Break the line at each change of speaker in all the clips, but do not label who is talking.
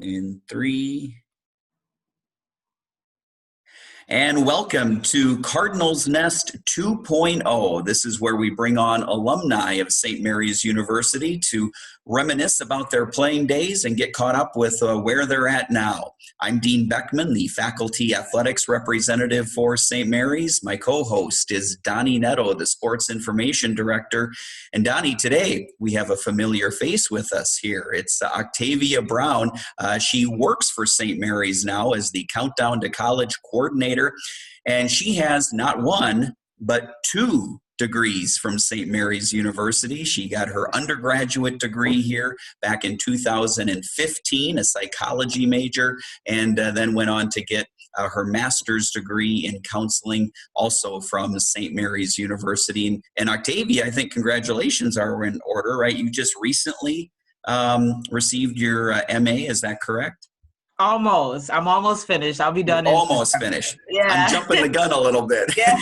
In three. And welcome to Cardinals Nest 2.0. This is where we bring on alumni of St. Mary's University to reminisce about their playing days and get caught up with where they're at now. I'm Dean Beckman, the faculty athletics representative for St. Mary's. My co-host is Donny Nadeau, the sports information director. And Donny, today we have a familiar face with us here. It's Octavia Brown. She works for St. Mary's now as the Countdown to College coordinator. And she has not one, but two degrees from St. Mary's University. She got her undergraduate degree here back in 2015, a psychology major, and then went on to get her master's degree in counseling, also from St. Mary's University. And Octavia, I think congratulations are in order, right? You just recently received your MA, is that correct?
Almost. I'm almost finished. I'll be done.
Almost finished.
Yeah.
I'm jumping the gun a little bit.
Yeah.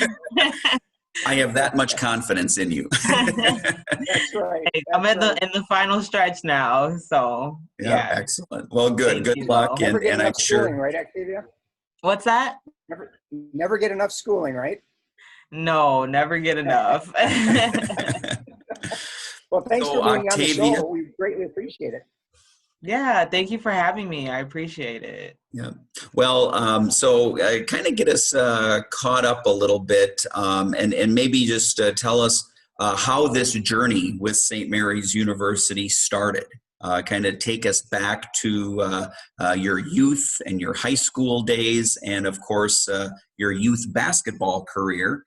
I have that much confidence in you.
That's right.
I'm in the final stretch now. So yeah.
Excellent. Well, good. Good luck.
Never get
and
enough
I'm sure.
schooling, right, Octavia?
What's that?
Never get enough schooling, right?
No, never get enough.
Well, thanks
So,
for being
Octavia,
on the show. We greatly appreciate it.
Yeah, thank you for having me. I appreciate it.
Yeah. Well, so kind of get us caught up a little bit, and maybe just tell us how this journey with St. Mary's University started. Kind of take us back to your youth and your high school days, and of course your youth basketball career,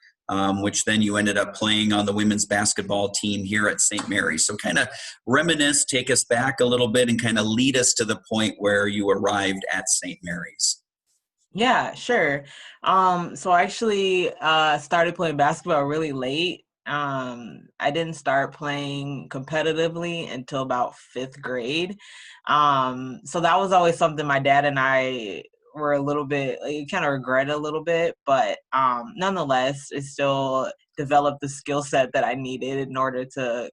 which then you ended up playing on the women's basketball team here at St. Mary's. So kind of reminisce, take us back a little bit, and kind of lead us to the point where you arrived at St. Mary's.
Yeah, sure. So I actually started playing basketball really late. I didn't start playing competitively until about 5th grade. So that was always something my dad and I were a little bit, kind of regret a little bit, but nonetheless, it still developed the skill set that I needed in order to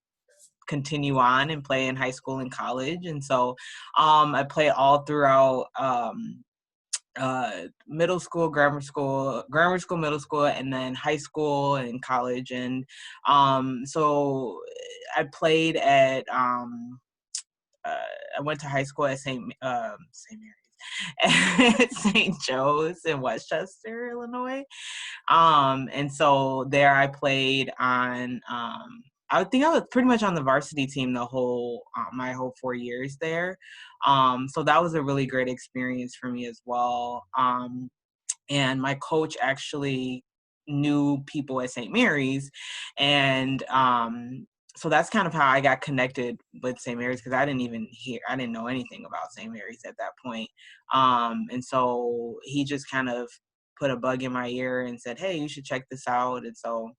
continue on and play in high school and college. And so I played all throughout middle school, grammar school, middle school, and then high school and college. And so I played at, I went to high school at St. Mary's. At St. Joe's in Westchester, Illinois. And so there I played on, I think I was pretty much on the varsity team the whole, my whole 4 years there. So that was a really great experience for me as well. And my coach actually knew people at St. Mary's, and so that's kind of how I got connected with St. Mary's, because I didn't know anything about St. Mary's at that point. And so he just kind of put a bug in my ear and said, hey, you should check this out. And so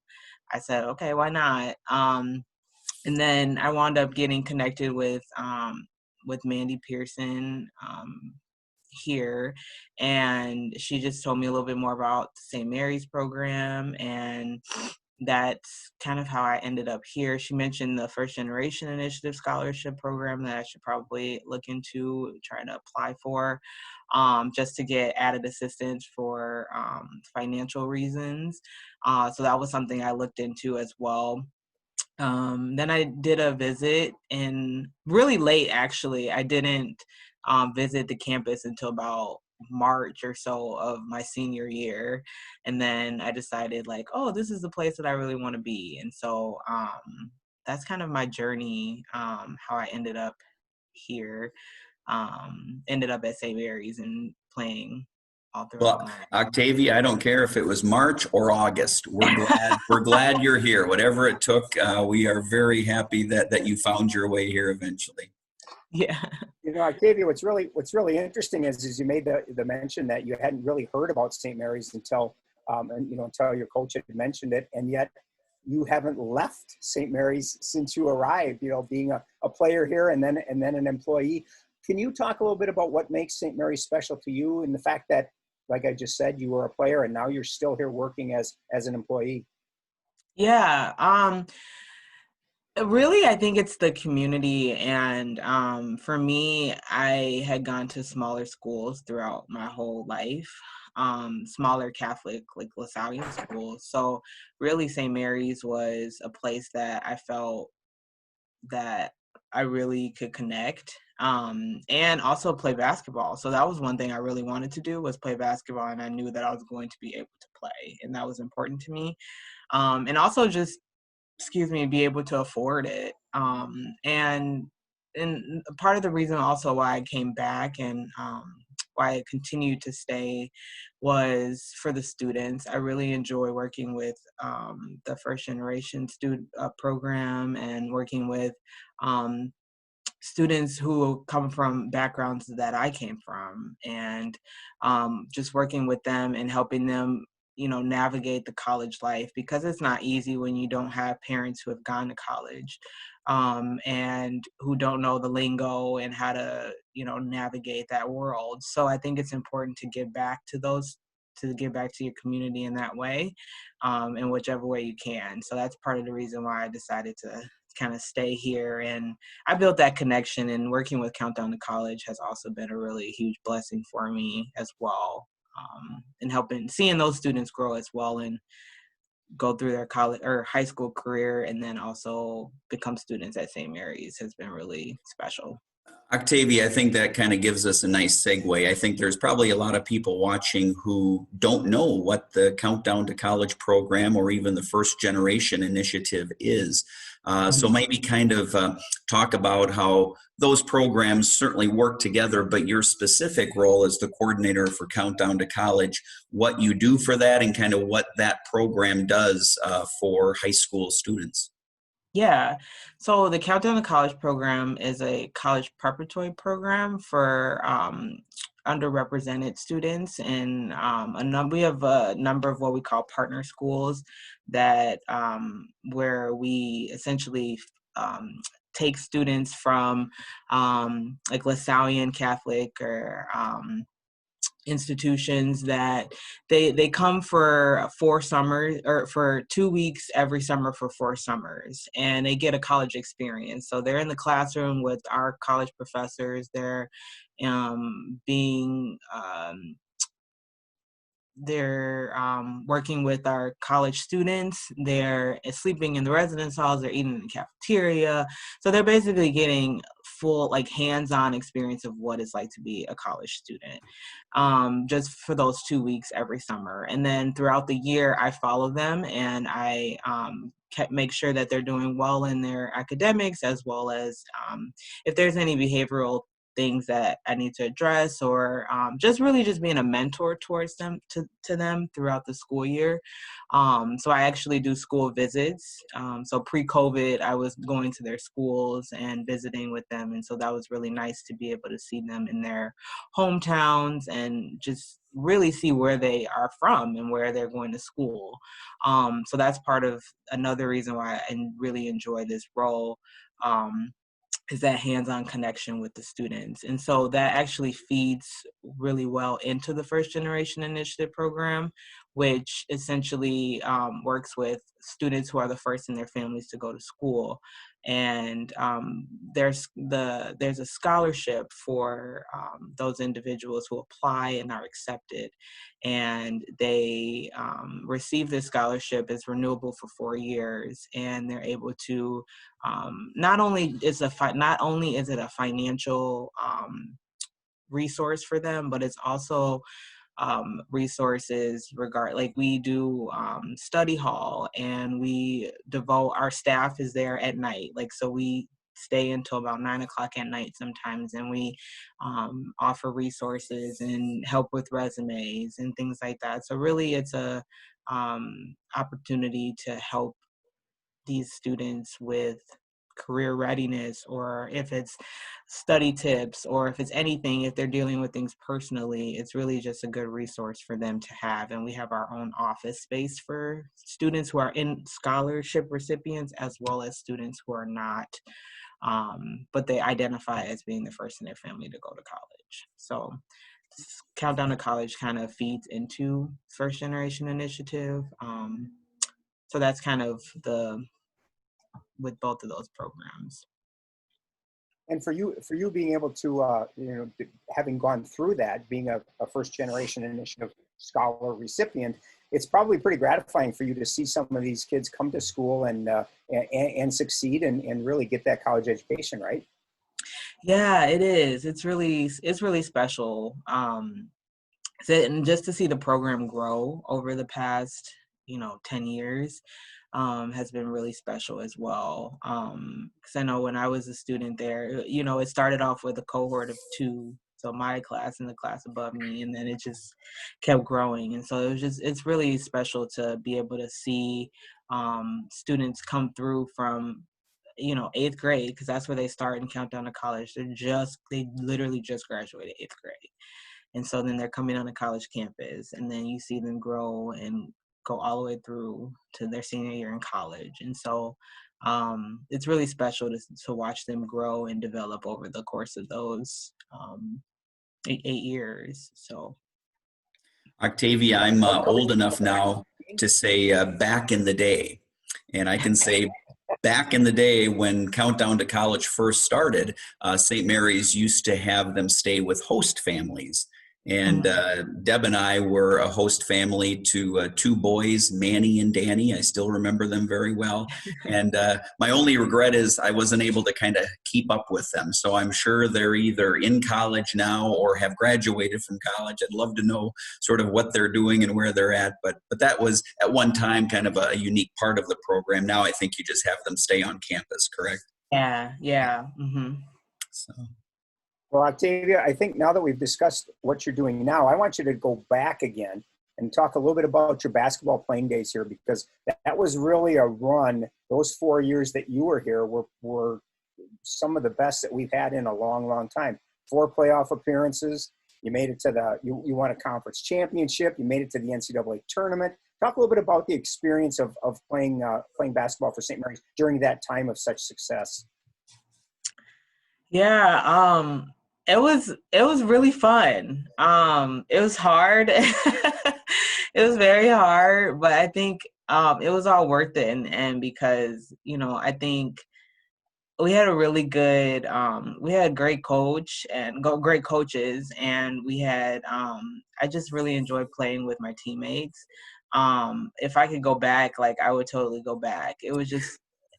I said, okay, why not? And then I wound up getting connected with Mandy Pearson here, and she just told me a little bit more about the St. Mary's program, and that's kind of how I ended up here. She mentioned the First Generation Initiative Scholarship Program that I should probably look into trying to apply for, just to get added assistance for financial reasons. So that was something I looked into as well. Then I did a visit really late, actually. I didn't visit the campus until about March or so of my senior year. And then I decided this is the place that I really want to be. And so that's kind of my journey, how I ended up here, ended up at St. Mary's and playing all throughout.
Well, Octavia, I don't care if it was March or August. We're glad you're here. Whatever it took, we are very happy that you found your way here eventually.
Yeah.
Octavia, what's really interesting is you made the mention that you hadn't really heard about St. Mary's until until your coach had mentioned it, and yet you haven't left St. Mary's since you arrived. Being a player here and then an employee. Can you talk a little bit about what makes St. Mary's special to you, and the fact that, like I just said, you were a player and now you're still here working as an employee?
Yeah. Really, I think it's the community. And for me, I had gone to smaller schools throughout my whole life, smaller Catholic, like LaSallian schools. So really, St. Mary's was a place that I felt that I really could connect, and also play basketball. So that was one thing I really wanted to do, was play basketball, and I knew that I was going to be able to play, and that was important to me. And also just, excuse me, be able to afford it. And part of the reason also why I came back, and why I continued to stay, was for the students. I really enjoy working with the first generation student program, and working with um, students who come from backgrounds that I came from, and just working with them and helping them, navigate the college life, because it's not easy when you don't have parents who have gone to college, and who don't know the lingo and how to, navigate that world. So I think it's important to give back to those, to give back to your community in that way, in whichever way you can. So that's part of the reason why I decided to kind of stay here. And I built that connection, and working with Countdown to College has also been a really huge blessing for me as well. And seeing those students grow as well, and go through their college or high school career, and then also become students at St. Mary's, has been really special.
Octavia, I think that kind of gives us a nice segue. I think there's probably a lot of people watching who don't know what the Countdown to College program or even the First Generation Initiative is. So maybe kind of talk about how those programs certainly work together, but your specific role as the coordinator for Countdown to College, what you do for that, and kind of what that program does for high school students.
Yeah. So the Countdown to College program is a college preparatory program for underrepresented students. And we have a number of what we call partner schools, that where we essentially take students from like LaSallian Catholic, or institutions, that they come for 4 summers, or for 2 weeks every summer for 4 summers, and they get a college experience. So they're in the classroom with our college professors. Being they're working with our college students. They're sleeping in the residence halls. They're eating in the cafeteria. So they're basically getting full, like, hands-on experience of what it's like to be a college student, just for those 2 weeks every summer. And then throughout the year, I follow them, and I make sure that they're doing well in their academics, as well as if there's any behavioral things that I need to address, or just really just being a mentor towards them, to them throughout the school year. So I actually do school visits. So pre-COVID, I was going to their schools and visiting with them. And so that was really nice to be able to see them in their hometowns, and just really see where they are from and where they're going to school. So that's part of another reason why I really enjoy this role. Is that hands-on connection with the students. And so that actually feeds really well into the First Generation Initiative program, which essentially works with students who are the first in their families to go to school. And there's a scholarship for those individuals who apply and are accepted, and they receive this scholarship. It's renewable for 4 years, and they're able to not only is it a financial resource for them, but it's also resources like we do study hall, and we devote, our staff is there at night, like, so we stay until about 9 o'clock at night sometimes, and we offer resources and help with resumes and things like that. So really, it's a opportunity to help these students with career readiness, or if it's study tips, or if it's anything, if they're dealing with things personally, it's really just a good resource for them to have. And we have our own office space for students who are in scholarship recipients, as well as students who are not, but they identify as being the first in their family to go to college. So Countdown to College kind of feeds into First Generation Initiative. So that's kind of with both of those programs.
And for you being able to, having gone through that, being a first generation initiative scholar recipient, it's probably pretty gratifying for you to see some of these kids come to school and succeed and really get that college education, right?
Yeah, it is. It's really special. And just to see the program grow over the past, 10 years, has been really special as well. Because I know when I was a student there, it started off with a cohort of 2, so my class and the class above me, and then it just kept growing. And so it's really special to be able to see students come through from 8th grade, because that's where they start and count down to college. They literally just graduated 8th grade. And so then they're coming on a college campus, and then you see them grow and go all the way through to their senior year in college. And so it's really special to watch them grow and develop over the course of those 8 years. So,
Octavia, I'm old enough now to say back in the day. And I can say back in the day when Countdown to College first started, St. Mary's used to have them stay with host families. And Deb and I were a host family to 2 boys, Manny and Danny. I still remember them very well. And my only regret is I wasn't able to kind of keep up with them. So I'm sure they're either in college now or have graduated from college. I'd love to know sort of what they're doing and where they're at. But that was at one time kind of a unique part of the program. Now I think you just have them stay on campus, correct?
Yeah. Mm-hmm.
So.
Well, Octavia, I think now that we've discussed what you're doing now, I want you to go back again and talk a little bit about your basketball playing days here, because that was really a run. Those 4 years that you were here were some of the best that we've had in a long, long time. 4 playoff appearances. You made it to you won a conference championship. You made it to the NCAA tournament. Talk a little bit about the experience of playing basketball for St. Mary's during that time of such success.
Yeah, it was really fun. It was hard. It was very hard, but I think it was all worth it, and because I think we had a really good we had a great coach and great coaches, and we had I just really enjoyed playing with my teammates. If I could go back, like, I would totally go back. It was just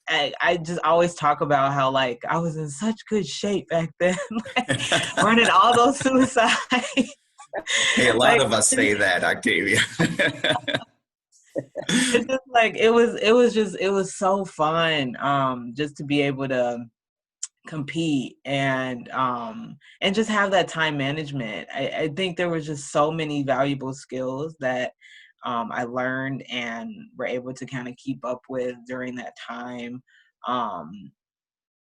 I just always talk about how, like, I was in such good shape back then, like, running all those suicides.
Hey, a lot of us say that, Octavia.
It's just like it was so fun just to be able to compete and just have that time management. I think there was just so many valuable skills that I learned and were able to kind of keep up with during that time,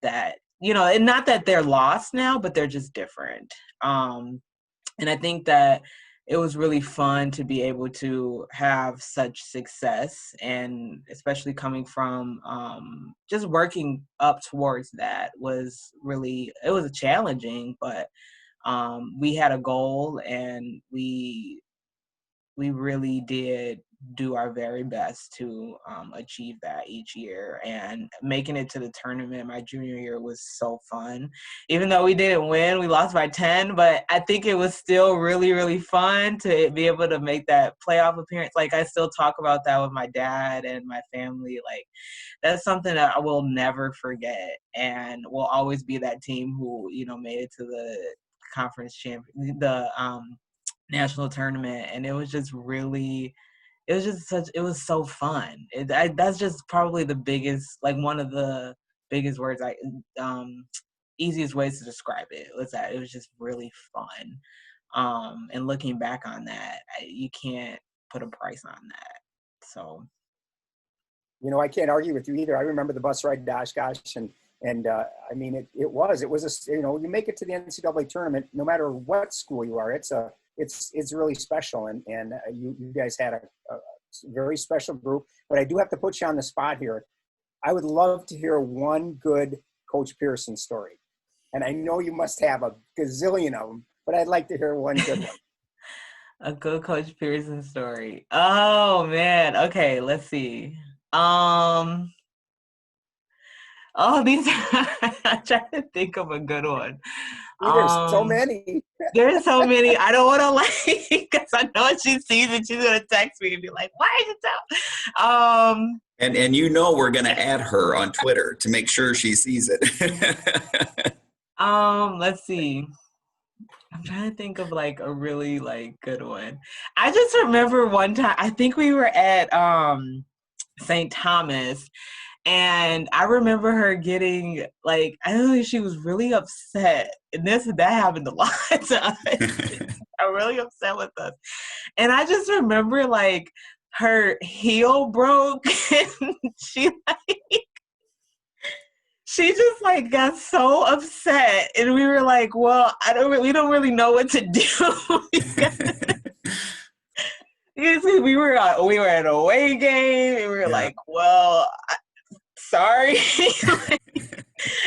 that and not that they're lost now, but they're just different. And I think that it was really fun to be able to have such success, and especially coming from just working up towards that was challenging, but we had a goal, and we really did do our very best to achieve that each year. And making it to the tournament my junior year was so fun. Even though we didn't win, we lost by 10, but I think it was still really, really fun to be able to make that playoff appearance. Like, I still talk about that with my dad and my family. Like, that's something that I will never forget, and will always be that team who, made it to the conference national tournament. And it was just so fun. That's just probably the biggest, like, one of the biggest words easiest ways to describe it was that it was just really fun. And looking back on that, you can't put a price on that. So,
I can't argue with you either. I remember the bus ride to Oshkosh, and I mean, it was you make it to the NCAA tournament, no matter what school you are, it's really special. And you guys had a very special group. But I do have to put you on the spot here. I would love to hear one good Coach Pearson story. And I know you must have a gazillion of them, but I'd like to hear one good one.
A good Coach Pearson story. Oh man. Okay, let's see. Oh, these I'm trying to think of a good one.
There's so many.
There's so many. I don't want to like, because I know if she sees it, she's gonna text me and be like, "Why did you tell?"
And you know we're going to add her on Twitter to make sure she sees it.
Let's see. I'm trying to think of like a really like good one. I just remember one time, I think we were at St. Thomas, and I remember her getting like, I don't know, she was really upset. And that happened a lot to us. I'm really upset with us. And I just remember like her heel broke and she just like got so upset, and we were like, well, we don't really know what to do. Because we were at an away game, and we were like, well, sorry.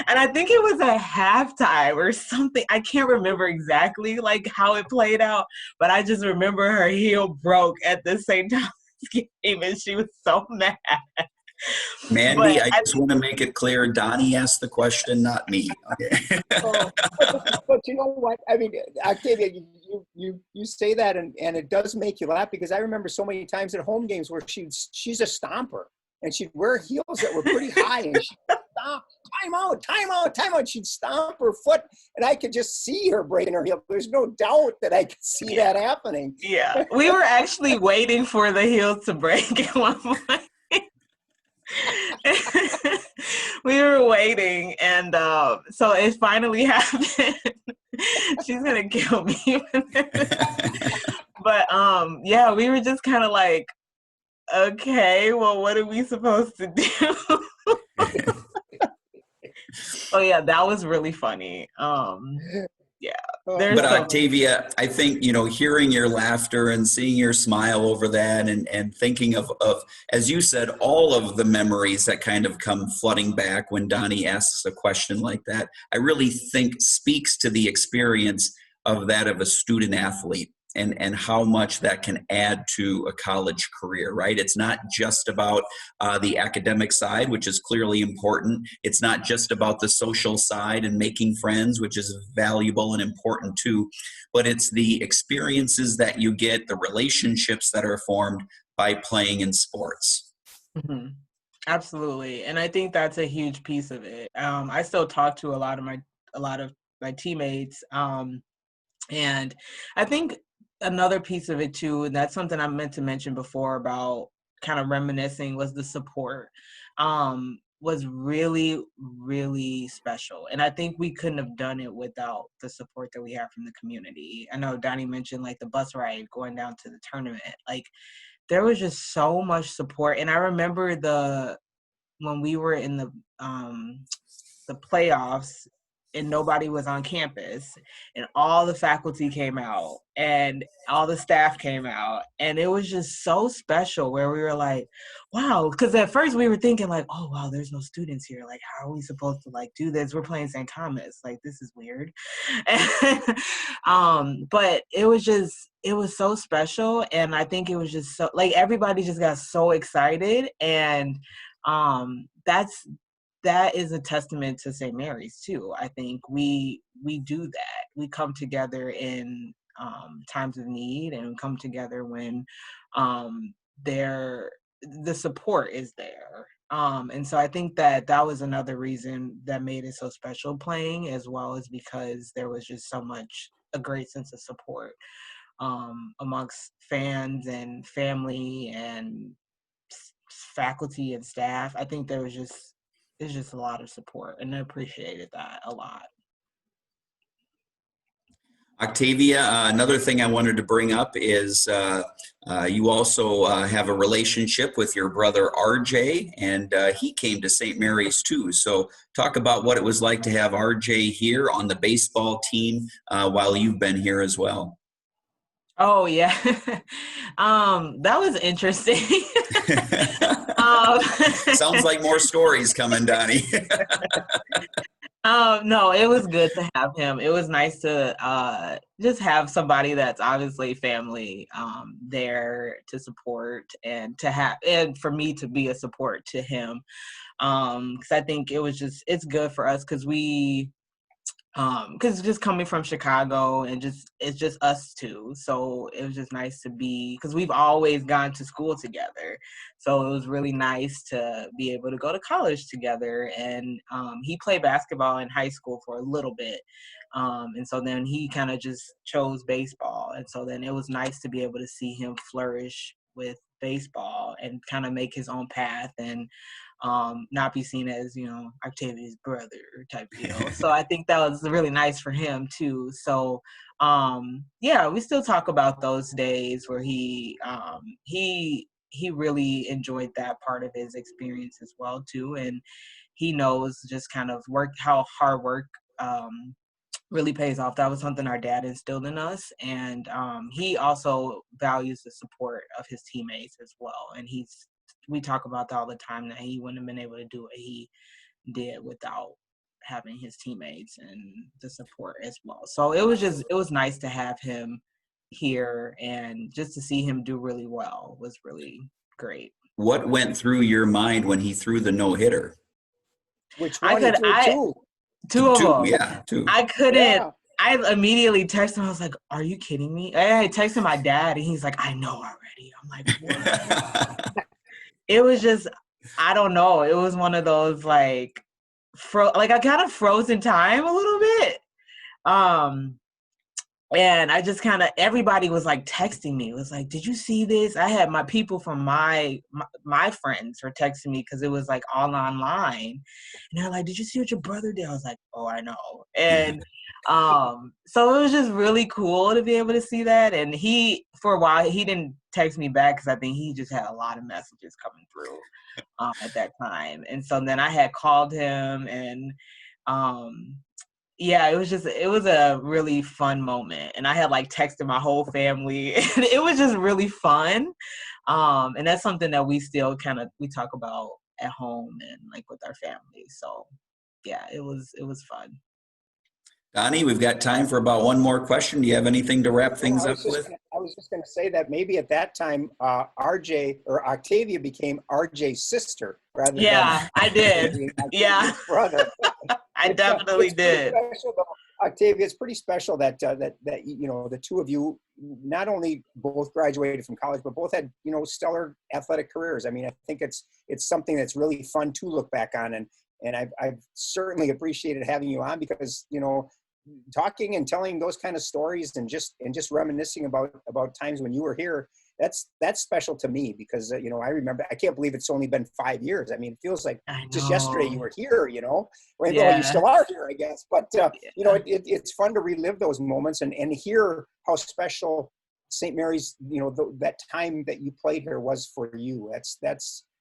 And I think it was a halftime or something. I can't remember exactly like how it played out, but I just remember her heel broke at the St. Thomas game, and she was so mad.
Mandy, I just want to make it clear, Donnie asked the question, not me. Okay.
But you know what? I mean, Octavia, you say that, and it does make you laugh, because I remember so many times at home games where she's a stomper, and she'd wear heels that were pretty high, and she'd stomp, time out. She'd stomp her foot, and I could just see her breaking her heel. There's no doubt that I could see that happening.
Yeah, we were actually waiting for the heels to break at one point. We were waiting, and so it finally happened. She's gonna kill me. But yeah, we were just kind of like, okay, well, what are we supposed to do? Oh yeah, that was really funny. Yeah.
But Octavia, I think, hearing your laughter and seeing your smile over that, and thinking of, as you said, all of the memories that kind of come flooding back when Donnie asks a question like that, I really think speaks to the experience of a student athlete, and how much that can add to a college career, right? It's not just about the academic side, which is clearly important. It's not just about the social side and making friends, which is valuable and important too, but it's the experiences that you get, the relationships that are formed by playing in sports.
Mm-hmm. Absolutely. And I think that's a huge piece of it. I still talk to a lot of my teammates. And I think another piece of it too, and that's something I meant to mention before about kind of reminiscing, was the support. Was really, really special. And I think we couldn't have done it without the support that we have from the community. I know Donnie mentioned like the bus ride going down to the tournament. Like, there was just so much support. And I remember when we were in the playoffs, and nobody was on campus, and all the faculty came out and all the staff came out, and it was just so special, where we were like, wow, because at first we were thinking like, oh wow, there's no students here, like how are we supposed to like do this? We're playing St. Thomas, like this is weird. But it was so special, and I think it was just so like everybody just got so excited, and that is a testament to St. Mary's too. I think we do that. We come together in times of need, and come together when the support is there. And so I think that was another reason that made it so special playing, as well as because there was just a great sense of support amongst fans and family and faculty and staff. I think there's just a lot of support, and I appreciated that a lot.
Octavia, another thing I wanted to bring up is you also have a relationship with your brother RJ, and he came to St. Mary's too. So talk about what it was like to have RJ here on the baseball team while you've been here as well.
Oh yeah, that was interesting.
Sounds like more stories coming, Donnie.
No, it was good to have him. It was nice to just have somebody that's obviously family there to support and and for me to be a support to him. Because I think it's good for us because just coming from Chicago and it's just us two, so it was just nice to be, because we've always gone to school together, so it was really nice to be able to go to college together. And he played basketball in high school for a little bit, and so then he kind of just chose baseball, and so then it was nice to be able to see him flourish with baseball and kind of make his own path, and not be seen as, Octavia's brother type deal. So I think that was really nice for him too. So yeah, we still talk about those days where he really enjoyed that part of his experience as well too. And he knows just kind of how hard work really pays off. That was something our dad instilled in us. And he also values the support of his teammates as well. And we talk about that all the time, that he wouldn't have been able to do what he did without having his teammates and the support as well. So it was nice to have him here, and just to see him do really well was really great.
What went through your mind when he threw the no-hitter?
Which one? He threw two.
Two of them.
Yeah, two.
I couldn't.
Yeah.
I immediately texted him. I was like, "Are you kidding me?" I texted my dad, and he's like, "I know already." I'm like, "What?" It was just, I don't know. It was one of those I kind of froze in time a little bit. And I just kind of, everybody was like texting me. It was like, "Did you see this?" I had my people from my friends were texting me, because it was like all online. And they're like, "Did you see what your brother did?" I was like, "Oh, I know." And so it was just really cool to be able to see that. And for a while, he didn't text me back, because I think he just had a lot of messages coming through at that time. And so then I had called him, and yeah, it was a really fun moment. And I had texted my whole family, and it was just really fun. And that's something that we still we talk about at home and with our family. So yeah, it was fun.
Donnie, we've got time for about one more question. Do you have anything to wrap things up with?
I was just going to say that maybe at that time, RJ or Octavia became RJ's sister rather than.
Yeah, I did. Yeah,
brother.
I definitely did.
Special, though. Octavia, it's pretty special that the two of you not only both graduated from college, but both had stellar athletic careers. I mean, I think it's something that's really fun to look back on, and I've certainly appreciated having you on, because talking and telling those kind of stories and just reminiscing about times when you were here, that's special to me, because I remember, I can't believe it's only been 5 years. I mean, it feels like just yesterday you were here, well, you still are here, I guess, but it's fun to relive those moments and hear how special St. Mary's, that time that you played here was for you.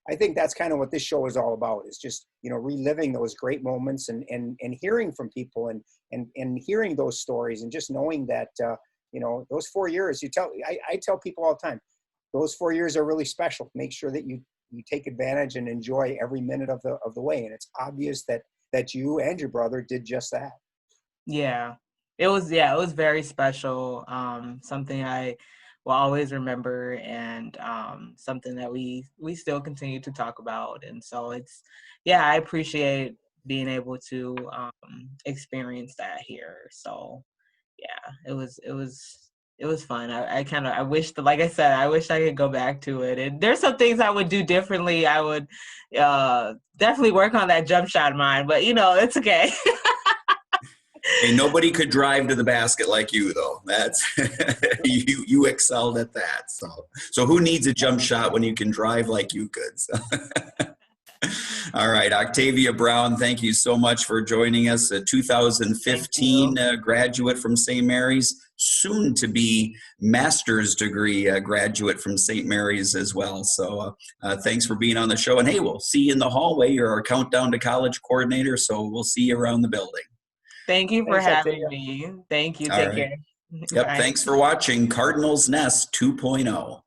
I think that's kind of what this show is all about, is just, reliving those great moments and hearing from people and hearing those stories, and just knowing that, those 4 years, I tell people all the time, those 4 years are really special. Make sure that you take advantage and enjoy every minute of the way. And it's obvious that you and your brother did just that.
Yeah, it was very special. Something I will always remember, and something that we still continue to talk about. And so I appreciate being able to experience that here. So yeah, it was fun. I wish like I said, I wish I could go back to it. And there's some things I would do differently. I would definitely work on that jump shot of mine, but it's okay.
Hey, nobody could drive to the basket like you, though. That's you excelled at that. So who needs a jump shot when you can drive like you could? So. All right, Octavia Brown, thank you so much for joining us. A 2015 graduate from St. Mary's, soon to be master's degree graduate from St. Mary's as well. So thanks for being on the show. And hey, we'll see you in the hallway. You're our Countdown to College coordinator, so we'll see you around the building.
Thank you for having me. Thank you. Take care.
Yep. Bye. Thanks for watching Cardinals Nest 2.0.